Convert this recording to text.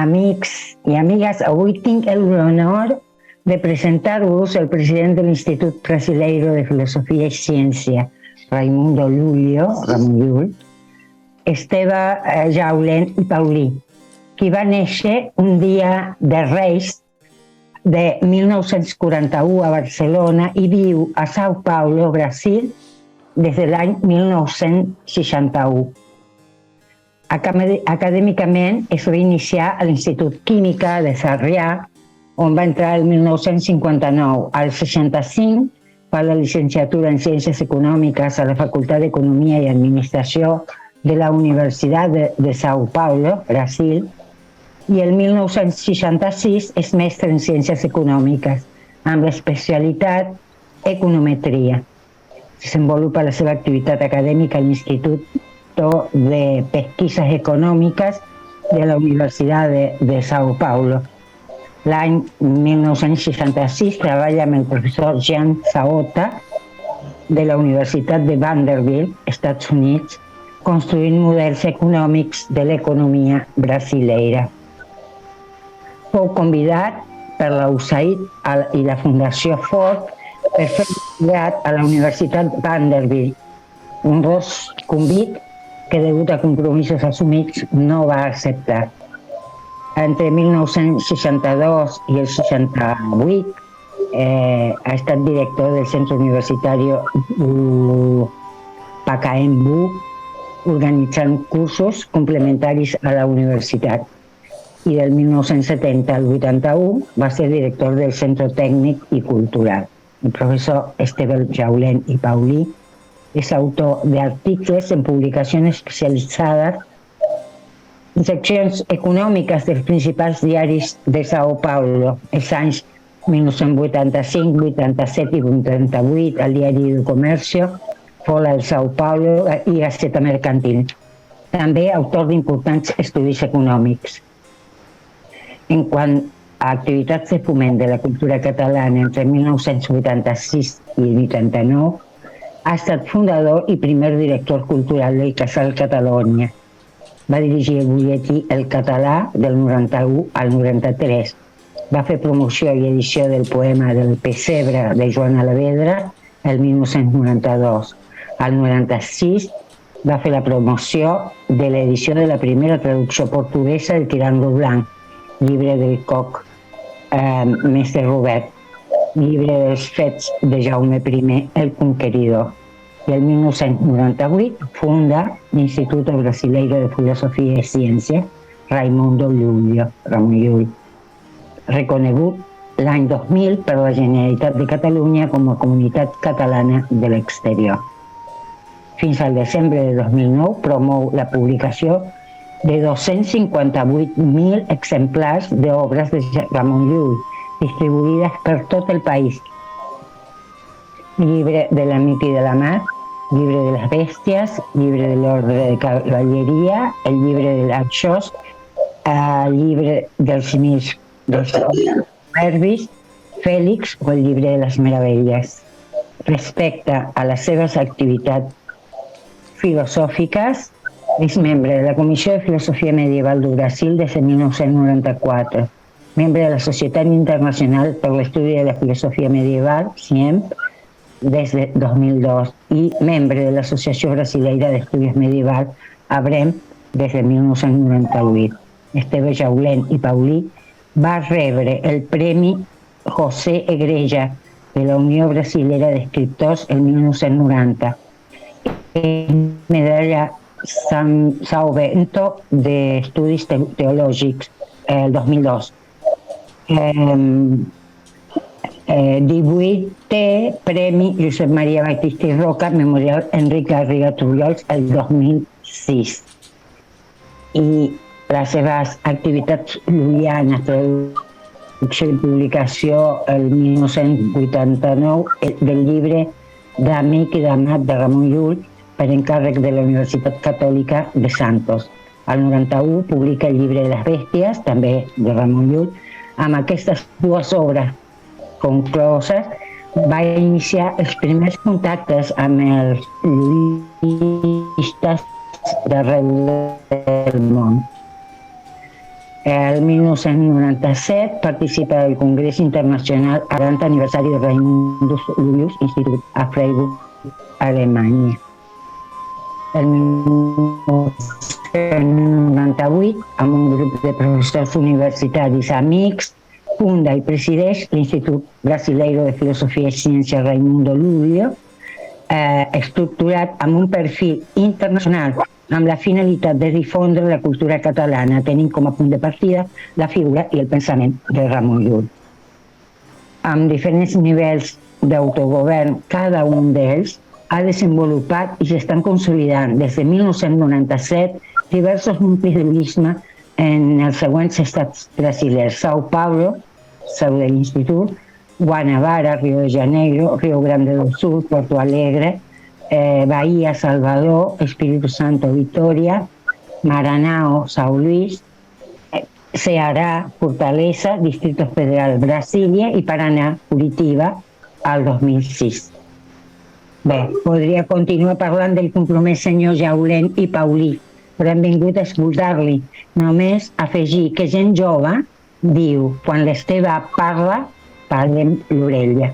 amics i amigues, avui tinc l'honor de presentar-vos el president de l'Institut Brasileiro de Filosofia i Ciència, Raimundo Ramon Llull, Esteve Jaulent i Paulí, qui va néixer un dia de Reis de 1941 a Barcelona i viu a São Paulo, Brasil, des de l'any 1961. Acadèmicament es va iniciar a l'Institut Química de Sarrià, on va entrar el 1959. Al 65 fa la llicenciatura en Ciències Econòmiques a la Facultat d'Economia i Administració de la Universitat de São Paulo, Brasil, i el 1966 és mestre en Ciències Econòmiques, amb l'especialitat Econometria. Desenvolupa la seva activitat acadèmica a l'Institut de Pesquisas Econòmiques de la Universitat de São Paulo. L'any 1966 treballa amb el professor Jean Saota de la Universitat de Vanderbilt, Estats Units, construint models econòmics de l'economia brasileira. Fou convidat per la USAID i la Fundació Ford per fer doctorat a la Universitat Vanderbilt, un convit que degut a compromisos assumits no va acceptar. Entre 1962 i el 68 ha estat director del Centre Universitari Pacaembu, organitzant cursos complementaris a la universitat. I del 1970 al 81 va ser director del Centre Tècnic i Cultural. El professor Esteve Jaulent i Paulí és autor d'articles en publicacions especialitzades en seccions econòmiques dels principals diaris de São Paulo, els anys 1985, 87 i 88, al diari del Comercio, Folha de São Paulo i Gaceta Mercantil. També autor d'importants estudis econòmics. En quant a activitats de foment de la cultura catalana entre 1986 i 89, ha estat fundador i primer director cultural del Casal Catalunya. Va dirigir el butlletí El Català del 91 al 93. Va fer promoció i edició del poema del Pessebre de Joan Alavedra el 1992. Al 96 va fer la promoció de l'edició de la primera traducció portuguesa del Tirano Blanc, llibre del Coc Mestre Robert, llibre dels fets de Jaume I el Conqueridor. I el 1998 funda l'Institut Brasileiro de Filosofia i Ciència, Raimundo Ramon Llull, reconegut l'any 2000 per la Generalitat de Catalunya com a Comunitat Catalana de l'Exterior. Fins al desembre de 2009 promou la publicació de 258.000 exemplars d'obres de Ramon Llull, distribuïdes per tot el país. Llibre de l'Amic i de la Mar, Llibre de les Bèsties, Llibre de l'Ordre de Cavalleria, el Llibre de l'Arxós, el Llibre dels Mils dels Verbis, Fèlix o el Llibre de les Meravelles. Respecte a les seves activitats filosòfiques, és membre de la Comissió de Filosofia Medieval del Brasil des de 1994, membre de la Societat Internacional per l'Estudi de la Filosofia Medieval, SIEMP, des de 2002, i membre de l'Associació Brasileira d'Estudis Medieval, ABREM, des de 1998. Esteve Jaulent i Paulí va rebre el Premi José Egreja de la Unió Brasilera d'Escriptors el 1990, medalla São Bento d'Estudis Teològics el 2002. 18è Premi Josep Maria Batista i Roca, Memorial Enric Garriga Trullols el 2006. I les seves activitats llulianes, traducció i publicació el 1989 del llibre d'Amic i d'Amat de Ramon Llull per encàrrec de la Universitat Catòlica de Santos. Al 91 publica el Llibre de les Bèsties, també de Ramon Llull. Amb aquestes dues obres concloses va iniciar els primers contactes amb els lluiistes d'arreu del món. El 1997 participa del Congrés Internacional al 40 aniversari de Raimundus Lullius Institut a Freiburg, Alemanya. El 1998, amb un grup de professors universitaris amics, funda i presideix l'Institut Brasileiro de Filosofia i Ciència Raimundo Lulio, estructurat amb un perfil internacional amb la finalitat de difondre la cultura catalana, tenint com a punt de partida la figura i el pensament de Ramon Llull. Amb diferents nivells d'autogovern, cada un d'ells ha desenvolupat i s'estan consolidant des de 1997 diversos nuclis de lullisme en els següents estats brasilers: São Paulo, seu de l'Institut, Guanabara, Rio de Janeiro, Rio Grande do Sul, Porto Alegre, Bahía, Salvador, Espíritu Santo, Vitoria, Maranhão, São Luís, Ceará, Fortaleza, Distrito Federal, Brasília i Paraná, Curitiba, al 2006. Bé, podria continuar parlant del compromès senyor Jaulent i Paulí, però hem vingut a escoltar-li. Només afegir que gent jove diu, quan l'Esteve parla, parlem l'orella.